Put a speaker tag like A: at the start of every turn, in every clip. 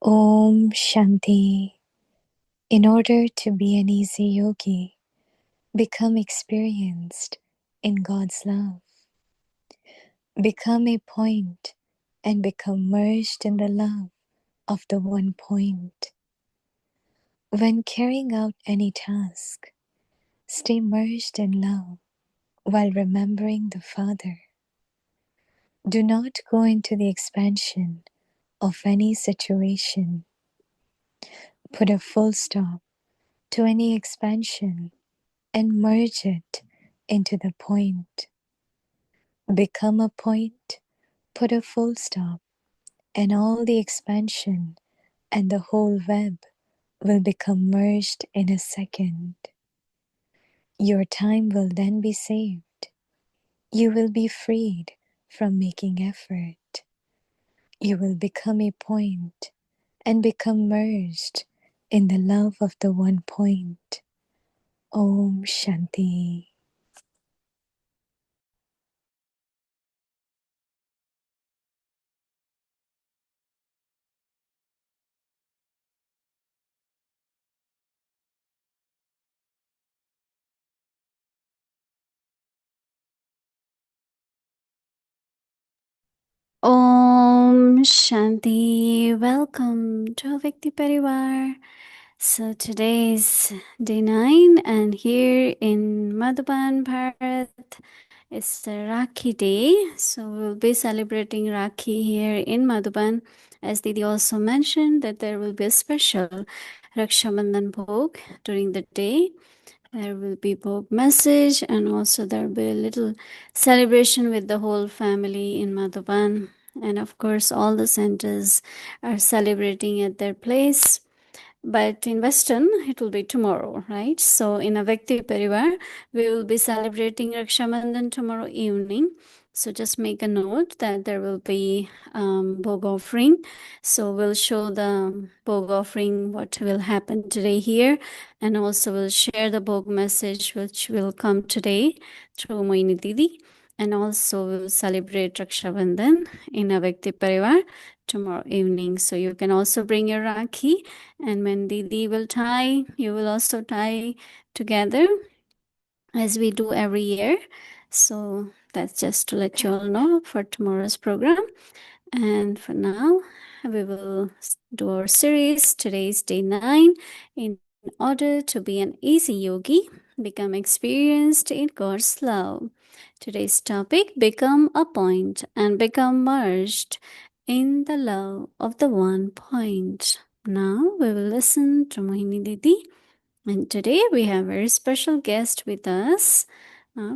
A: Om Shanti. In order to be an easy yogi, become experienced in God's love. Become a point and become merged in the love of the one point. When carrying out any task, stay merged in love while remembering the Father. Do not go into the expansion of any situation. Put a full stop to any expansion and merge it into the point. Become a point, put a full stop, and all the expansion and the whole web will become merged in a second. Your time will then be saved. You will be freed from making effort. You will become a point and become merged in the love of the one point. Om Shanti.
B: Om Shanti. Welcome to Vikti Parivar. So today is day 9 and here in Madhuban, Bharat, it's the Rakhi day. So we'll be celebrating Rakhi here in Madhuban. As Didi also mentioned that there will be a special Raksha Bandhan Bhog during the day. There will be Bhog message and also there will be a little celebration with the whole family in Madhuban. And of course, all the centers are celebrating at their place. But in Western, it will be tomorrow, right? So in Avyakti Parivar, we will be celebrating Raksha Bandhan tomorrow evening. So just make a note that there will be Bhog offering. So we'll show the Bhog offering, what will happen today here. And also we'll share the Bhog message, which will come today through Mohini Didi. And also we'll celebrate Raksha Bandhan in Avyakti Parivar tomorrow evening. So you can also bring your Rakhi. And when Didi will tie, you will also tie together as we do every year. So that's just to let you all know for tomorrow's program. And for now, we will do our series. Today is day 9. In order to be an easy yogi, become experienced in God's love. Today's topic, become a point and become merged in the love of the one point. Now we will listen to Mohini Didi. And today we have a very special guest with us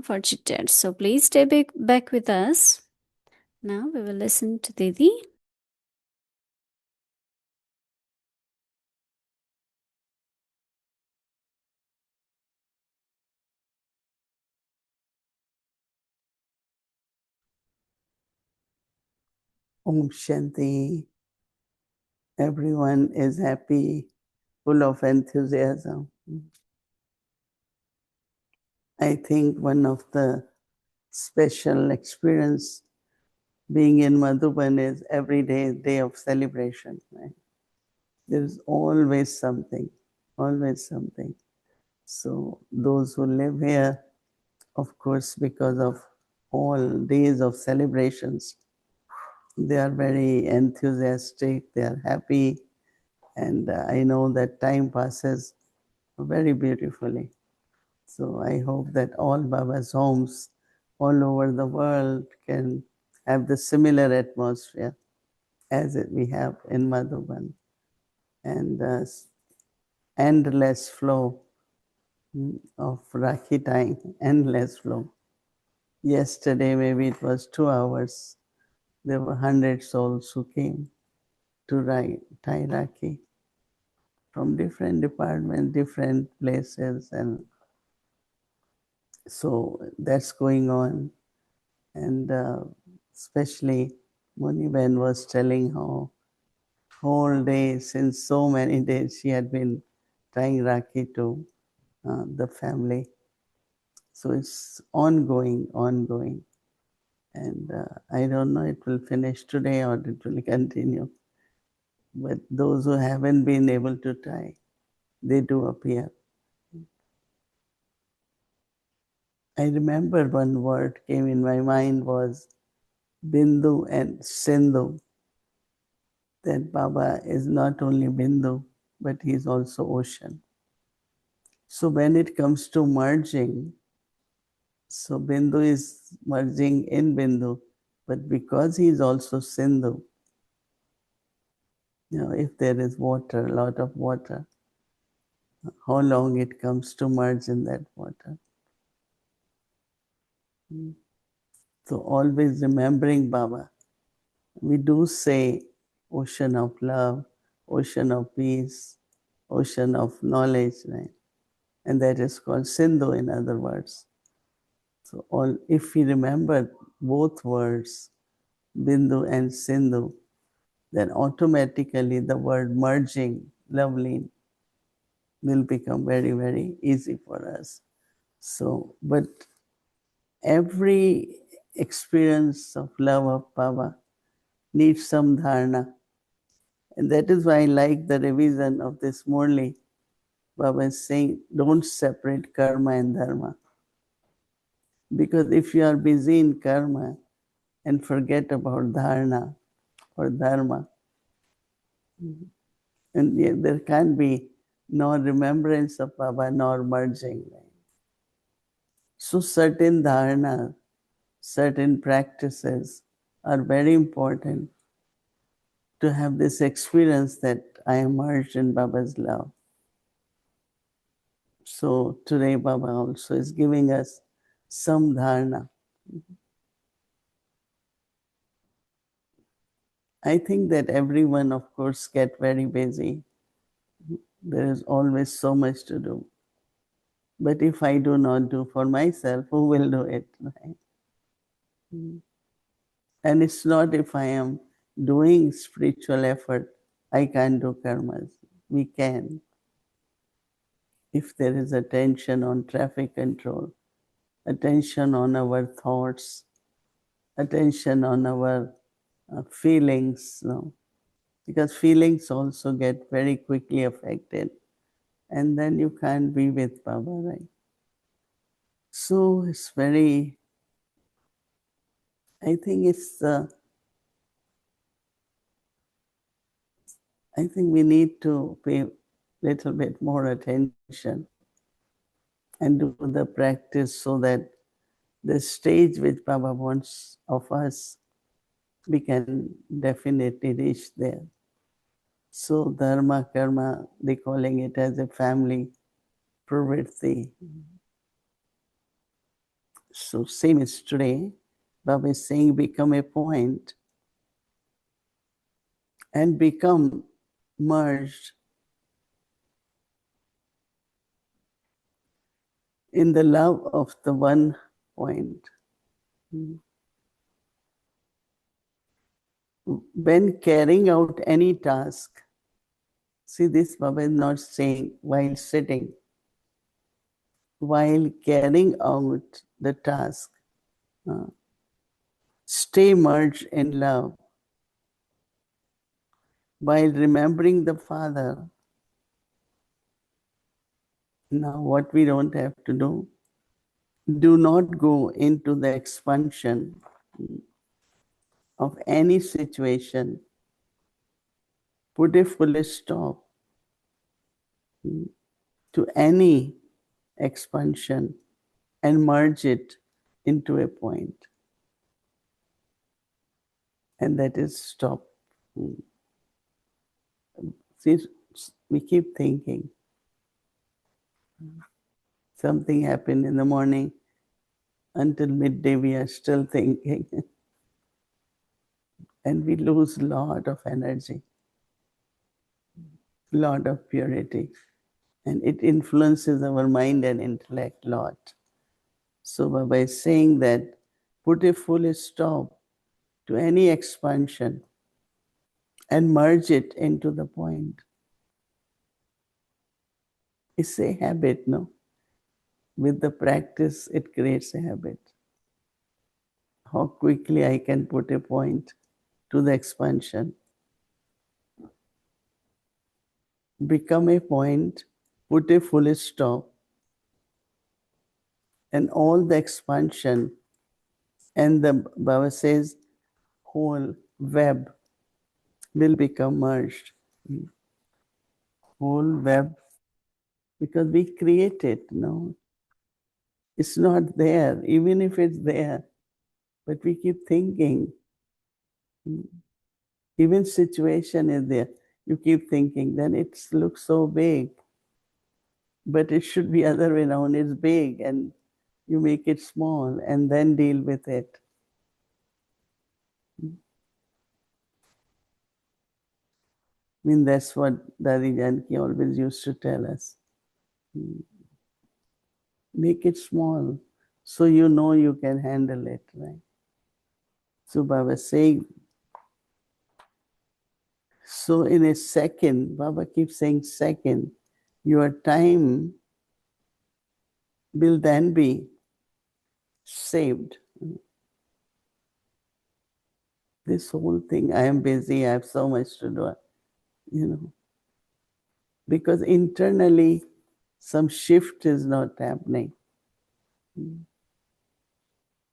B: for chit chat. So please stay back with us. Now we will listen to Didi.
C: Om Shanti. Everyone is happy, full of enthusiasm. I think one of the special experience being in Madhuban is every day of celebration. Right? There's always something, always something. So those who live here, of course, because of all days of celebrations, they are very enthusiastic, they are happy, and I know that time passes very beautifully. So I hope that all Baba's homes all over the world can have the similar atmosphere as we have in Madhuban, and endless flow of Rakhi time, endless flow. Yesterday, maybe it was 2 hours, there were 100 souls who came to tie Rakhi from different departments, different places, and so that's going on. And especially Muniben was telling how whole day, since so many days, she had been tying Rakhi to the family. So it's ongoing. And I don't know, it will finish today or it will continue. but those who haven't been able to tie, they do appear. I remember one word came in my mind was Bindu and Sindhu. That Baba is not only Bindu, but he is also ocean. So when it comes to merging, so Bindu is merging in Bindu, but because he is also Sindhu, if there is water, a lot of water, how long it comes to merge in that water. So always remembering Baba. We do say ocean of love, ocean of peace, ocean of knowledge, right? And that is called Sindhu, in other words. So if we remember both words, Bindu and Sindhu, then automatically the word merging, lovely, will become very, very easy for us. So, but every experience of love of Baba needs some dharana. And that is why I like the revision of this Murli. Baba is saying, don't separate karma and dharma. Because if you are busy in karma and forget about dharana or dharma, and yet there can be no remembrance of Baba nor merging. So certain dharana, certain practices are very important to have this experience that I am merged in Baba's love. So today Baba also is giving us some dharana. I think that everyone, of course, get very busy. There is always so much to do. But if I do not do for myself, who will do it? Right? And it's not if I am doing spiritual effort, I can't do karmas. We can. If there is attention on traffic control, attention on our thoughts, attention on our feelings, no? Because feelings also get very quickly affected, and then you can't be with Baba, right? So it's very, I think I think we need to pay a little bit more attention and do the practice so that the stage which Baba wants of us, we can definitely reach there. So dharma, karma, they calling it as a family pravritti. So same as today, Baba is saying become a point and become merged in the love of the one point. When carrying out any task, see this Baba is not saying while sitting, while carrying out the task, stay merged in love. While remembering the Father, now what we don't have to do not go into the expansion of any situation. Put a full stop to any expansion and merge it into a point. And that is stop. See, we keep thinking. Something happened in the morning, until midday we are still thinking. And we lose a lot of energy, lot of purity. And it influences our mind and intellect a lot. So Baba is saying that put a full stop to any expansion and merge it into the point. It's a habit, no? With the practice, it creates a habit. How quickly I can put a point to the expansion. become a point, put a full stop, and all the expansion, and the Baba says, whole web will become merged. Whole web, because we create it, no? It's not there, even if it's there, but we keep thinking. Even situation is there. You keep thinking, then it looks so big. But it should be other way around. It's big and you make it small and then deal with it. I mean, that's what Dadi Janki always used to tell us. Make it small so you know you can handle it, right? So Baba saying, so in a second, Baba keeps saying second, your time will then be saved. This whole thing, I am busy, I have so much to do, because internally some shift is not happening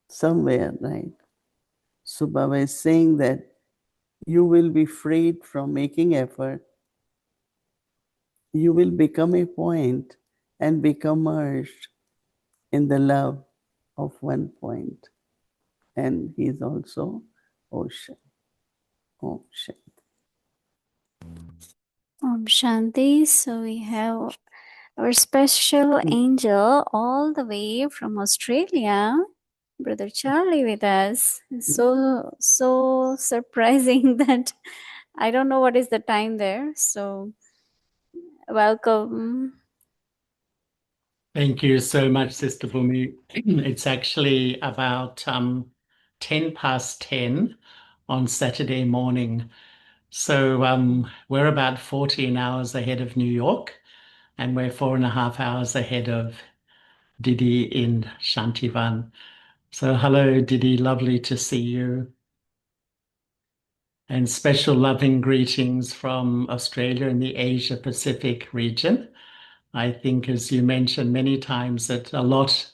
C: somewhere, right? So Baba is saying that you will be freed from making effort. You will become a point and become merged in the love of one point. And he is also ocean. Ocean.
B: Om Shanti. So we have our special angel all the way from Australia, Brother Charlie, with us. So surprising that I don't know what is the time there. So welcome.
D: Thank you so much, Sister Bhumi. It's actually about 10 past 10 on Saturday morning. So we're about 14 hours ahead of New York, and we're 4.5 hours ahead of Didi in Shantivan. So hello, Didi. Lovely to see you. And special loving greetings from Australia and the Asia Pacific region. I think, as you mentioned many times, that a lot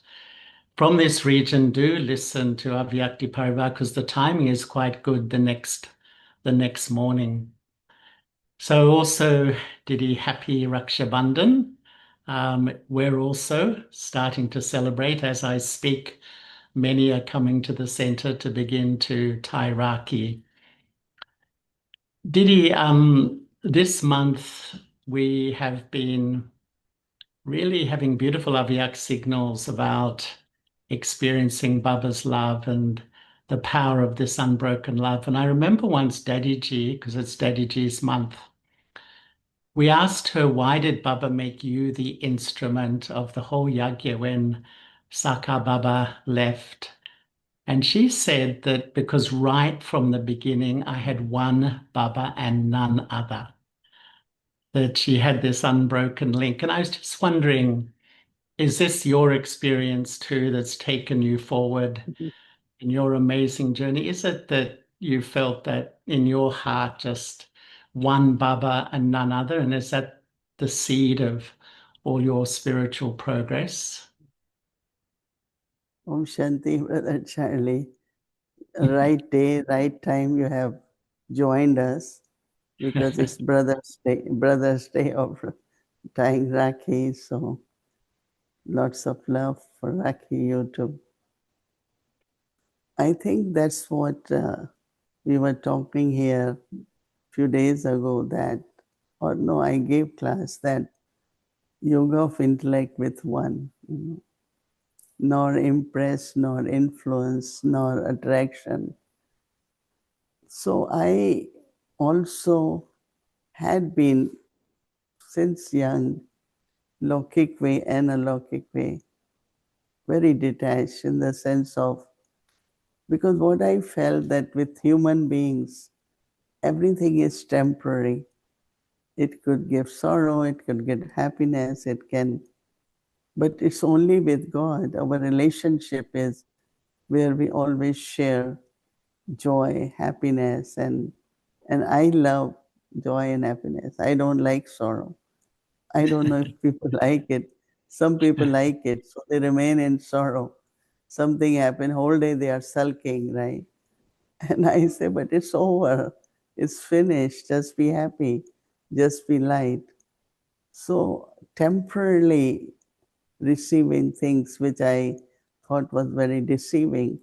D: from this region do listen to Avyakti Parivar because the timing is quite good the next morning. So also, Didi, happy Raksha Bandhan. We're also starting to celebrate as I speak. Many are coming to the center to begin to tie Rakhi. Didi, this month we have been really having beautiful Avyak signals about experiencing Baba's love and the power of this unbroken love. And I remember once Daddy Ji, because it's Daddy Ji's month, we asked her, why did Baba make you the instrument of the whole yagya when Saka Baba left? And she said that because right from the beginning, I had one Baba and none other, that she had this unbroken link. And I was just wondering, is this your experience too that's taken you forward in your amazing journey? Is it that you felt that in your heart just one Baba and none other? And is that the seed of all your spiritual progress?
C: Om Shanti, Brother Charlie. Right day, right time you have joined us because it's Brother's Day of tying Rakhi. So lots of love for Rakhi YouTube. I think that's what we were talking here a few days ago that, or no, I gave class that yoga of intellect with one, nor impress, nor influence, nor attraction. So I also had been since young, Lokik way and alokik way, very detached in the sense of, because what I felt that with human beings, everything is temporary. It could give sorrow, it could give happiness, it can, but it's only with God. Our relationship is where we always share joy, happiness, and I love joy and happiness. I don't like sorrow. I don't know if people like it. Some people like it, so they remain in sorrow. Something happened, whole day they are sulking, right? And I say, but it's over. It's finished. Just be happy. Just be light. So temporarily receiving things which I thought was very deceiving.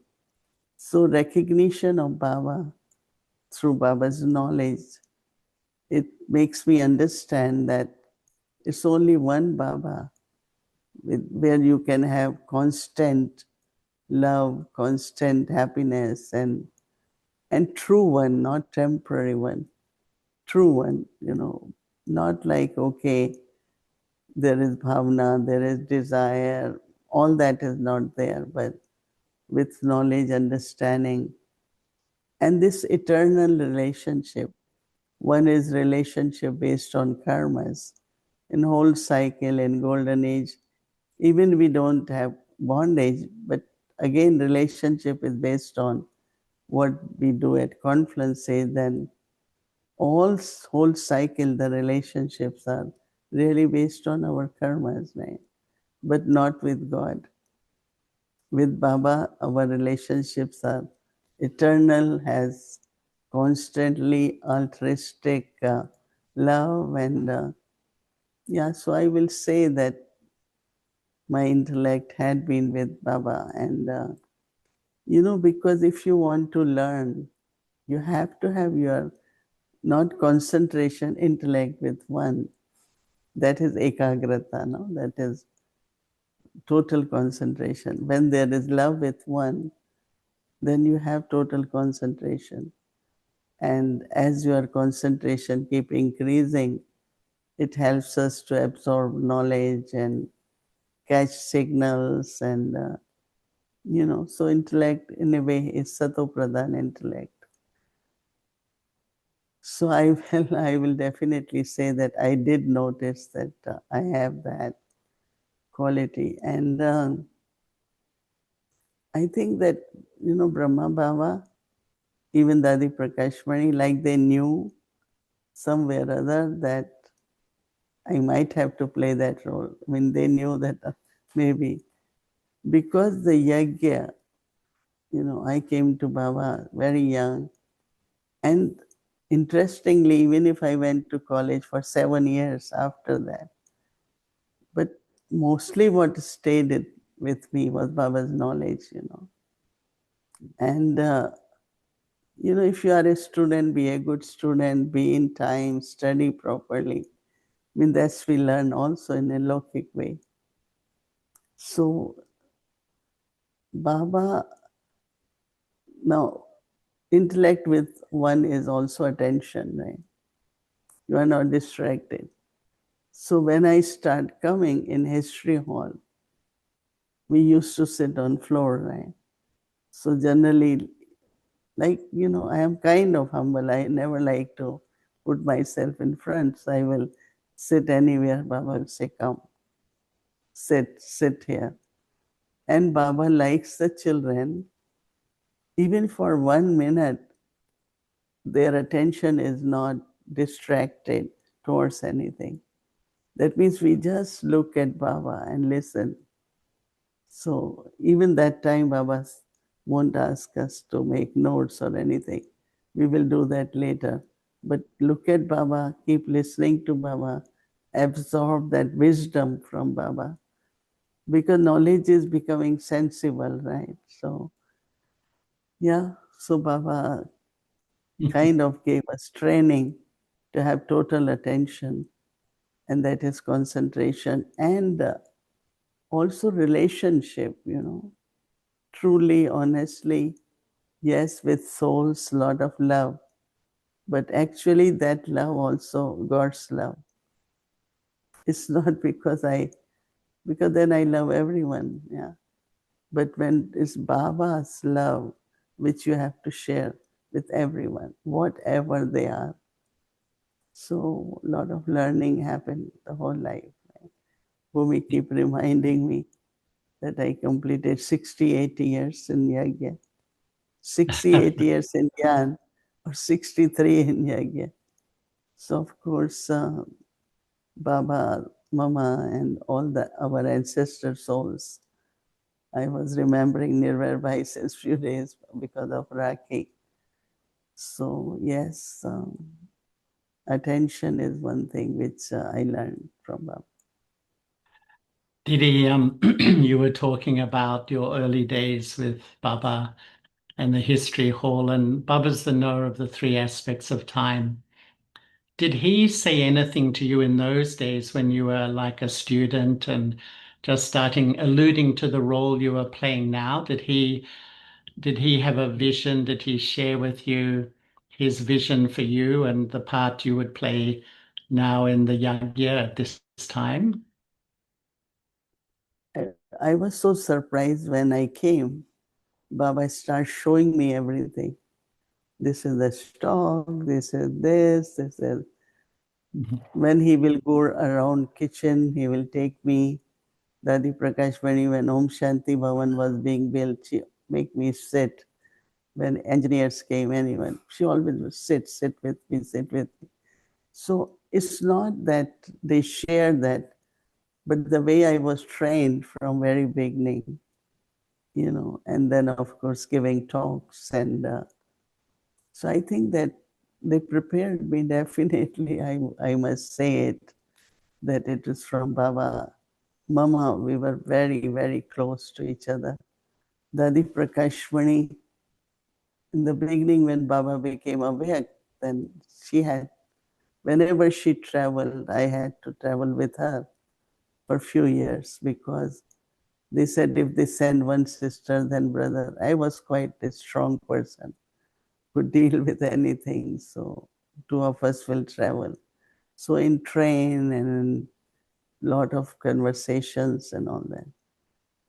C: So recognition of Baba through Baba's knowledge, it makes me understand that it's only one Baba where you can have constant love, constant happiness, and true one, not temporary one, true one, not like, okay, there is bhavna, there is desire, all that is not there, but with knowledge, understanding, and this eternal relationship. One is relationship based on karmas. In whole cycle, in golden age, even we don't have bondage, but again, relationship is based on what we do at confluences. Then all whole cycle, the relationships are really based on our karmas, right? But not with God. With Baba, our relationships are eternal, has constantly altruistic love, and yeah, so I will say that my intellect had been with Baba, and because if you want to learn, you have to have your not concentration, intellect with one. That is ekagrata, no? That is total concentration. When there is love with one, then you have total concentration. And as your concentration keep increasing, it helps us to absorb knowledge and catch signals, and so intellect in a way is sato pradhan intellect. So I will definitely say that I did notice that I have that quality, and I think that Brahma Baba, even Dadi Prakashmani, like they knew somewhere or other that I might have to play that role. I mean, they knew that maybe because the yajna, I came to Baba very young, and interestingly, even if I went to college for 7 years after that, but mostly what stayed with me was Baba's knowledge. And, if you are a student, be a good student, be in time, study properly. I mean, that's we learn also in a logic way. So, Baba, now, intellect with one is also attention, right? You are not distracted. So when I start coming in history hall, we used to sit on floor, right? So generally, like, I am kind of humble. I never like to put myself in front. So I will sit anywhere. Baba will say, come, sit here. And Baba likes the children, even for 1 minute, their attention is not distracted towards anything. That means we just look at Baba and listen. So even that time, Baba won't ask us to make notes or anything. We will do that later. But look at Baba, keep listening to Baba, absorb that wisdom from Baba. Because knowledge is becoming sensible, right? So, yeah, so Baba kind of gave us training to have total attention, and that is concentration, and also relationship. Truly, honestly, yes, with souls, lot of love, but actually that love also God's love. It's not because then I love everyone, yeah. But when it's Baba's love, which you have to share with everyone, whatever they are. So a lot of learning happened the whole life. Right? Bhumi keep reminding me that I completed 68 years in Yagya, 68 years in Gyan, or 63 in Yagya. So of course, Baba Mama and all our ancestor souls. I was remembering Nirvar Bhai since few days because of Rakhi. So yes, attention is one thing which I learned from Baba.
D: Didi, you were talking about your early days with Baba and the history hall, and Baba's the knower of the three aspects of time. Did he say anything to you in those days when you were like a student and just starting, alluding to the role you are playing now? Did he have a vision? Did he share with you his vision for you and the part you would play now in the yajna at this time?
C: I was so surprised when I came. Baba started showing me everything. This is the stock, this is this, this is. When he will go around kitchen, he will take me. Dadi Prakashmani, when Om Shanti Bhavan was being built, she make me sit. When engineers came, anyone, she always would sit with me, sit with me. So it's not that they share that, but the way I was trained from very beginning, and then of course giving talks, and so I think that they prepared me definitely. I must say it that it is from Baba. Mama, we were very, very close to each other. Dadi Prakashmani, in the beginning when Baba became awake, then she had, whenever she traveled, I had to travel with her for a few years because they said if they send one sister, then brother. I was quite a strong person, could deal with anything. So two of us will travel. So in train and in lot of conversations and all that.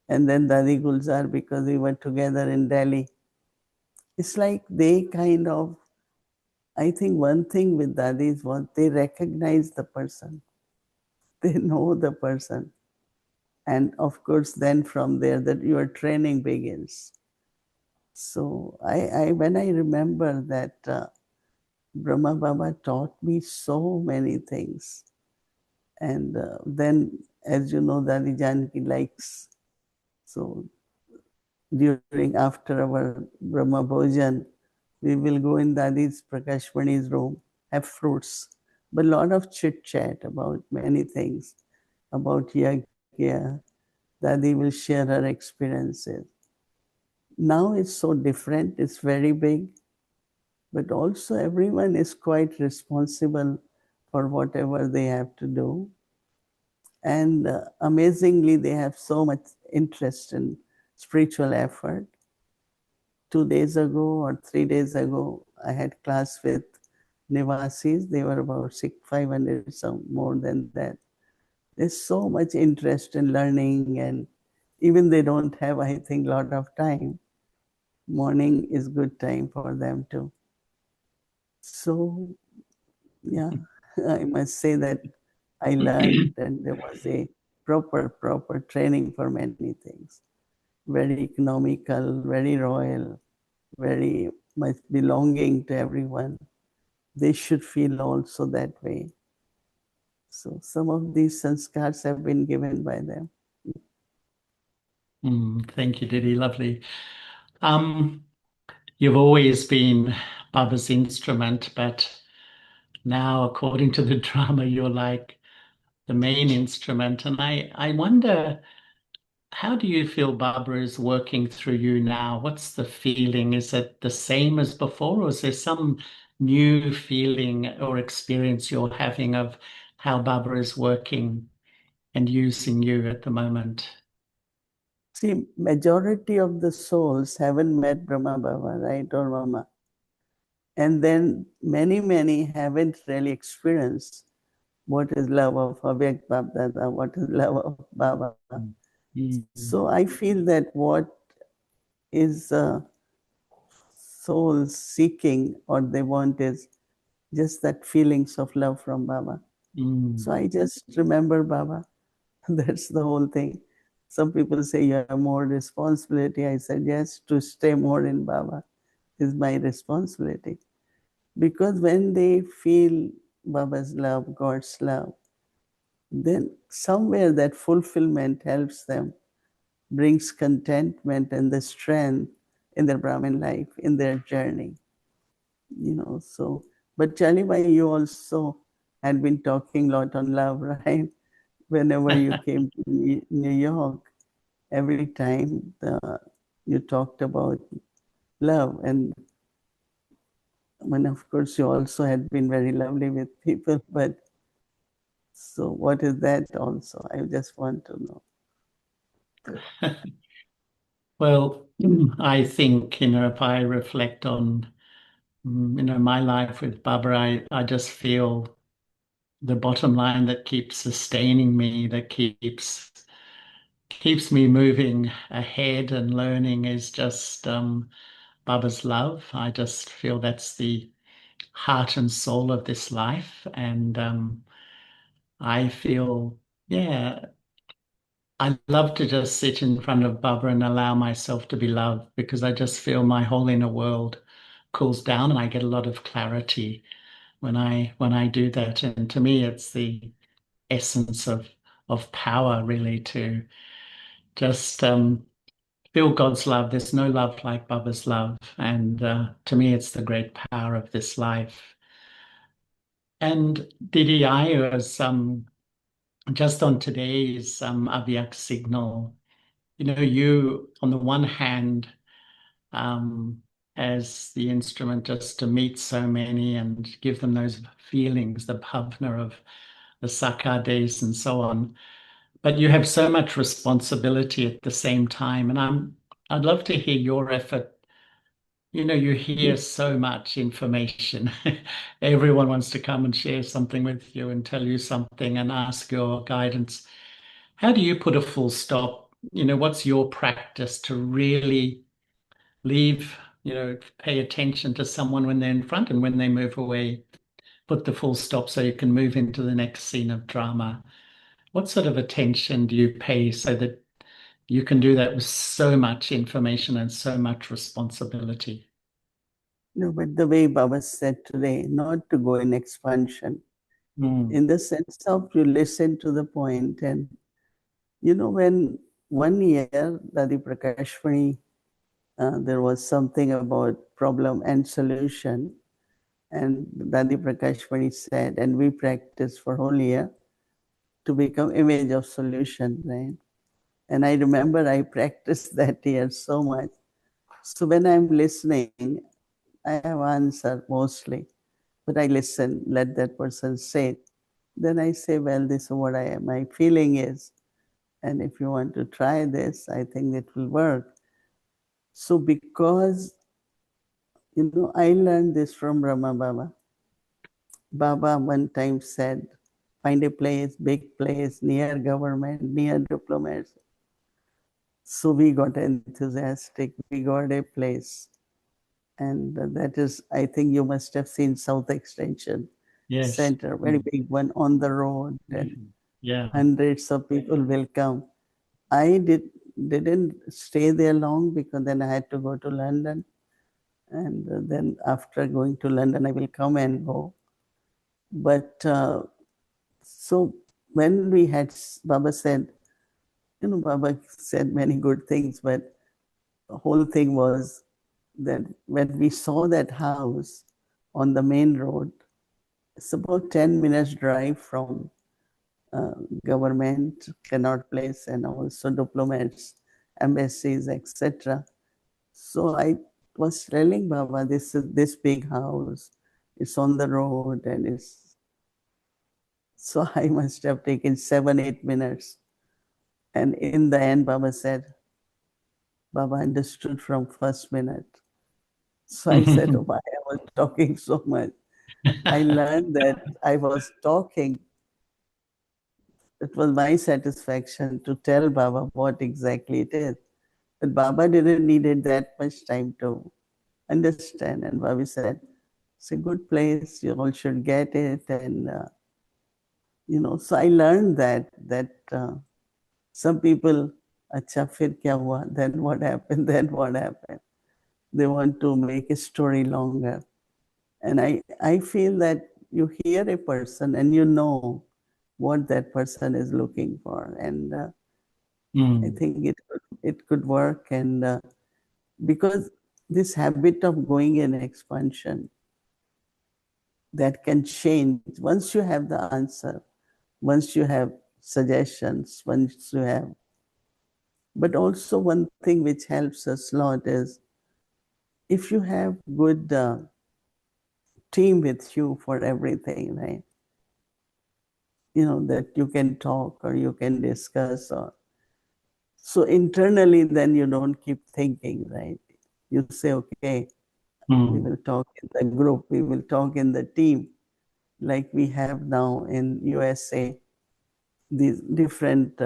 C: And then Dadi Gulzar, because we were together in Delhi. It's like they kind of, I think one thing with Dadi is what they recognize the person. They know the person. And of course, then from there, that your training begins. So when I remember that Brahma Baba taught me so many things. And then, as you know, Dadi Janki likes, so during after our Brahma Bhojan, we will go in Dadi's Prakashmani's room, have fruits, but a lot of chit chat about many things, about Yagya. Dadi will share her experiences. Now it's so different, it's very big, but also everyone is quite responsible for whatever they have to do. And amazingly, they have so much interest in spiritual effort. 2 days ago or 3 days ago, I had class with Nivasis. They were about 500, some more than that. There's so much interest in learning, and even they don't have, I think, a lot of time. Morning is good time for them too. So, yeah, I must say that I learned, and there was a proper training for many things. Very economical, very royal, very much belonging to everyone. They should feel also that way. So some of these sanskars have been given by them.
D: Thank you, Didi. Lovely. You've always been Baba's instrument, but now, according to the drama, you're like the main instrument. And I wonder, how do you feel Baba is working through you now? What's the feeling? Is it the same as before, or is there some new feeling or experience you're having of how Baba is working and using you at the moment?
C: See, majority of the souls haven't met Brahma Baba, right, or Mama. And then many haven't really experienced what is love of Avyak Baba, what is love of Baba. So I feel that what is soul seeking or they want is just that feelings of love from Baba. So I just remember Baba. That's the whole thing. Some people say you have more responsibility. I said, yes, to stay more in Baba is my responsibility. Because when they feel Baba's love, God's love, then somewhere that fulfillment helps them, brings contentment and the strength in their Brahmin life, in their journey. So, but Chalibai, you also had been talking a lot on love, right? Whenever you came to New York, every time you talked about love. And when, of course, you also had been very lovely with people, but so what is that also? I just want to know.
D: Well, I think, if I reflect on, my life with Baba, I just feel the bottom line that keeps sustaining me, that keeps me moving ahead and learning is just Baba's love. I just feel that's the heart and soul of this life. And I feel, yeah, I love to just sit in front of Baba and allow myself to be loved because I just feel my whole inner world cools down and I get a lot of clarity when I do that. And to me, it's the essence of power, really, to just feel God's love. There's no love like Baba's love, and to me, it's the great power of this life. And Didi, I was just on today's Avyak signal. You on the one hand, um, as the instrument just to meet so many and give them those feelings, the bhavna of the Sakar days and so on. But you have so much responsibility at the same time. And I'd love to hear your effort. You hear so much information. Everyone wants to come and share something with you and tell you something and ask your guidance. How do you put a full stop? What's your practice to really leave, pay attention to someone when they're in front and when they move away, put the full stop so you can move into the next scene of drama? What sort of attention do you pay so that you can do that with so much information and so much responsibility?
C: No, but the way Baba said today, not to go in expansion, in the sense of you listen to the point. And when 1 year, Dadi Prakashmani, there was something about problem and solution. And Dadi Prakashmani said, and we practiced for whole year to become image of solution, right? And I remember I practiced that year so much. So when I'm listening, I have answered mostly, but I listen, let that person say it. Then I say, well, this is what my feeling is. And if you want to try this, I think it will work. So because, I learned this from Brahma Baba. Baba one time said, find a place, big place, near government, near diplomats. So we got enthusiastic. We got a place. And that is, I think you must have seen South Extension
D: Yes.
C: Center, very big one on the road, and
D: Yeah.
C: hundreds of people will come. I didn't stay there long because then I had to go to London. And then after going to London, I will come and go. But so when we had, Baba said, Baba said many good things, but the whole thing was that when we saw that house on the main road, it's about 10 minutes drive from government, Connaught Place, and also diplomats, embassies, etc. So I was telling Baba, this is this big house, it's on the road, and it's so I must have taken 7-8 minutes. And in the end, Baba said, Baba understood from first minute. So I said, oh, why I was talking so much. I learned that I was talking. It was my satisfaction to tell Baba what exactly it is. But Baba didn't need that much time to understand. And Baba said, it's a good place, you all should get it. And, so I learned that some people, acha fir kya hua, then what happened, then what happened. They want to make a story longer. And I feel that you hear a person and you know what that person is looking for. And I
D: Mm.
C: think it could work. And because this habit of going in expansion, that can change once you have the answer, once you have suggestions, once you have. But also one thing which helps us a lot is if you have good team with you for everything, right? You know, that you can talk or you can discuss, or so internally then you don't keep thinking, right? You say, okay, we will talk in the group, we will talk in the team, like we have now in USA, these different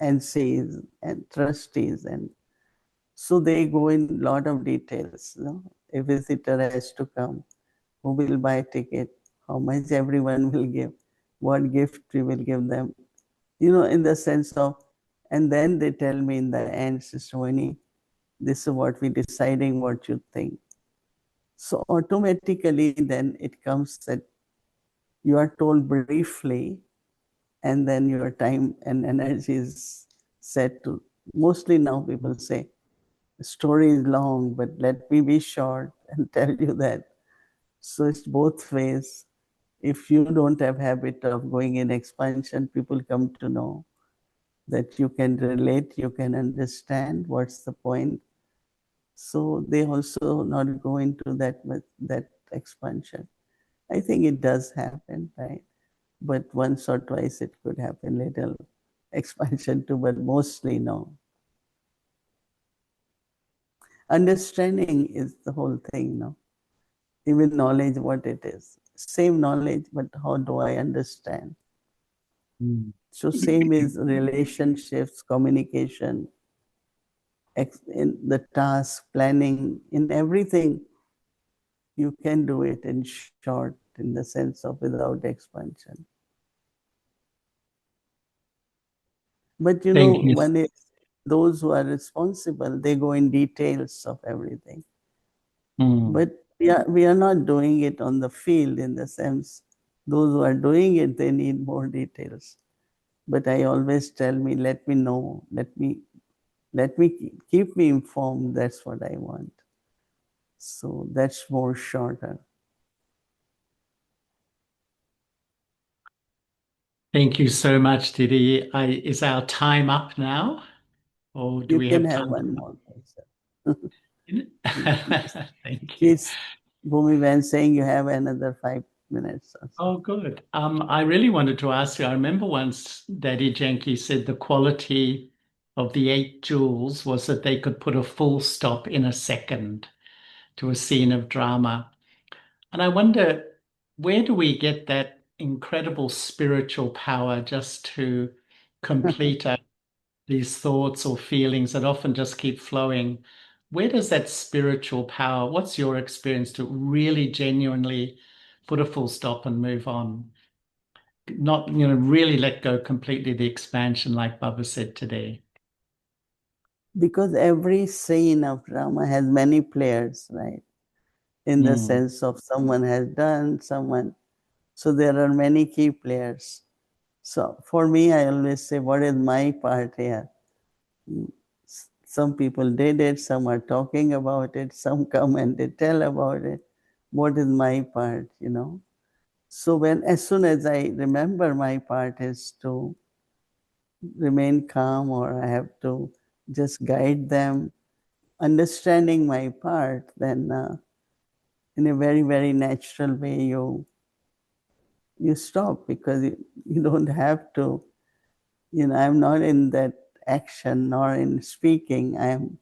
C: NCs and trustees, and so they go in lot of details. You know? A visitor has to come, who will buy a ticket, how much everyone will give, what gift we will give them, you know, in the sense of, and then they tell me in the end, Sister Mohini, this is what we're deciding, what you think. So automatically then it comes that you are told briefly, and then your time and energy is set to, mostly now people say, the story is long, but let me be short and tell you that. So it's both ways. If you don't have habit of going in expansion, people come to know that you can relate, you can understand what's the point. So they also not go into that expansion. I think it does happen, right? But once or twice it could happen, little expansion too, but mostly no. Understanding is the whole thing, no? Even knowledge, what it is. Same knowledge, but how do I understand? So same is relationships, communication, in the task, planning, in everything. You can do it in short, in the sense of without expansion. But you know,
D: Thank you.
C: one is those who are responsible, they go in details of everything. But we are not doing it on the field, in the sense, those who are doing it, they need more details. But I always tell me, let me know, let me keep me informed. That's what I want. So that's more shorter.
D: Thank you so much, Didi. Is our time up now, or do
C: You
D: we
C: can
D: have
C: have
D: time?
C: one more person.
D: Thank you.
C: She's Bhumi Van saying you have another 5 minutes or so.
D: Oh, good. I really wanted to ask you. I remember once Daddy Janki said the quality of the 8 jewels was that they could put a full stop in a second to a scene of drama. And I wonder, where do we get that incredible spiritual power just to complete these thoughts or feelings that often just keep flowing? Where does that spiritual power, what's your experience to really genuinely put a full stop and move on? Not, really let go completely the expansion, like Baba said today.
C: Because every scene of drama has many players, right? In the sense of someone has done, someone. So there are many key players. So for me, I always say, what is my part here? Some people did it, some are talking about it, some come and they tell about it. What is my part, you know? So as soon as I remember my part is to remain calm, or I have to just guide them, understanding my part, then in a very, very natural way, you stop, because you don't have to, I'm not in that action nor in speaking. I'm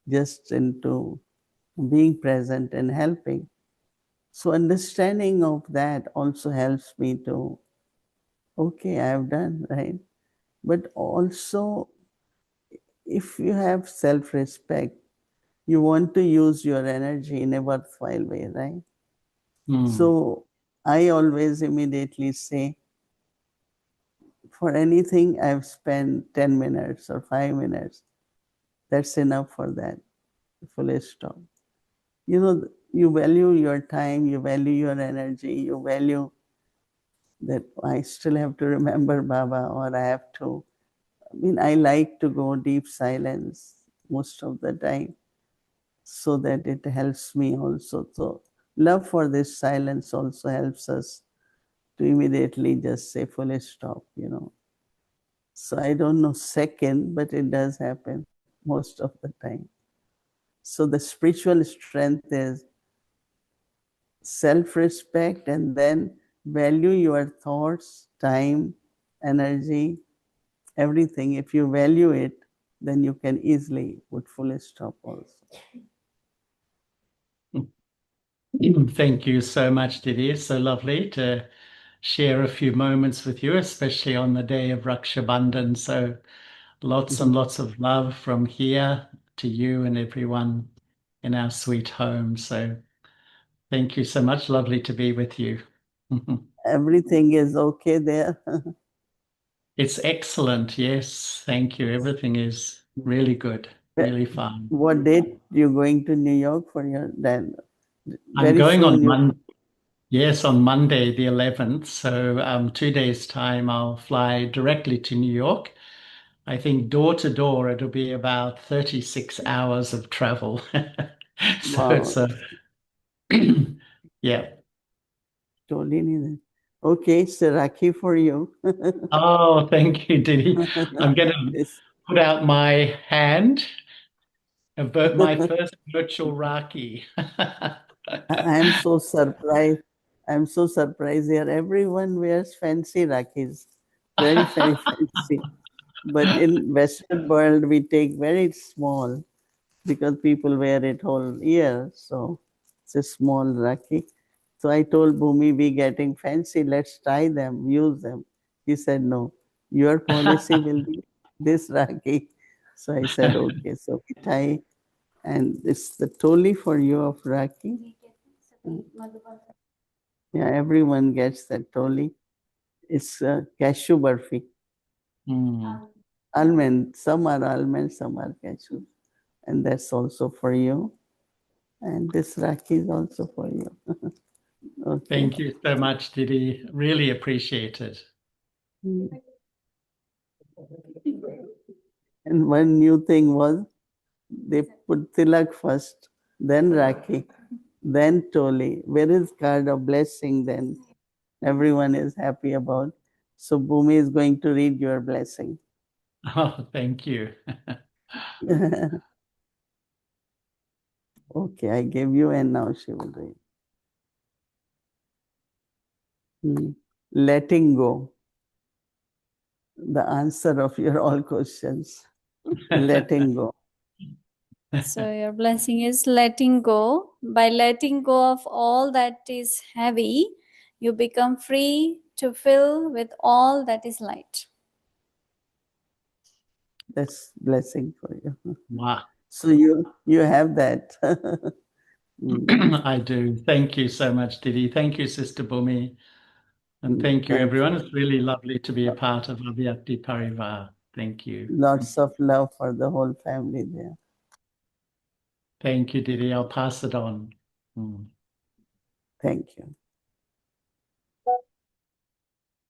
C: just into being present and helping. So understanding of that also helps me to, okay, I've done, right? But also, if you have self-respect, you want to use your energy in a worthwhile way, right? So I always immediately say, for anything I've spent 10 minutes or 5 minutes, that's enough for that, full stop. You value your time, you value your energy, you value that I still have to remember Baba, or I have to. I mean, I like to go deep silence most of the time so that it helps me also. So, love for this silence also helps us to immediately just say full stop, you know. So, I don't know second, but it does happen most of the time. So, the spiritual strength is self respect and then value your thoughts, time, energy, everything. If you value it, then you can easily put full stop also.
D: Thank you so much, Didi. It's so lovely to share a few moments with you, especially on the day of Raksha Bandhan. So lots and lots of love from here to you and everyone in our sweet home. So thank you so much. Lovely to be with you.
C: Everything is okay there.
D: It's excellent. Yes. Thank you. Everything is really good, really fine.
C: What date you going to New York for your then?
D: I'm
C: Very
D: going on
C: soon you.
D: Yes, on Monday, the 11th. So 2 days' time, I'll fly directly to New York. I think door to door, it'll be about 36 hours of travel. So
C: Wow,
D: it's yeah.
C: totally neither. Okay, it's a Rakhi for you.
D: Oh, thank you, Didi. I'm going to
C: It's,
D: put out my hand, my first virtual Raki.
C: I'm so surprised. I'm so surprised here. Everyone wears fancy Rakhis, very, very fancy. But in Western world, we take very small because people wear it whole year. So it's a small Rakhi. So I told Bhumi, we getting fancy. Let's try them, use them. He said, no, your policy will be this Rakhi. So I said, okay. So we tie, and it's the toli for you of Rakhi. Yeah, everyone gets that toli. It's cashew barfi.
D: Mm.
C: Almond, some are almond, some are cashew. And that's also for you. And this Rakhi is also for you. Okay.
D: Thank you so much, Didi. Really appreciate it.
C: And one new thing was they put tilak first, then Rakhi, then Toli. Where is card of blessing then? Everyone is happy about. So Bhumi is going to read your blessing.
D: Oh, thank you.
C: Okay, I gave you and now she will read. Letting go. The answer of your all questions. Letting go.
B: So your blessing is letting go. By letting go of all that is heavy, you become free to fill with all that is light.
C: That's blessing for you.
D: Wow.
C: So you have that.
D: I do. Thank you so much, Didi. Thank you, Sister Bhumi. And thank you,
C: Thank
D: everyone.
C: you.
D: It's really lovely to be a part of Avyakti Parivar. Thank you.
C: Lots of love for the whole family there.
D: Thank you, Didi. I'll pass it on. Mm.
C: Thank you.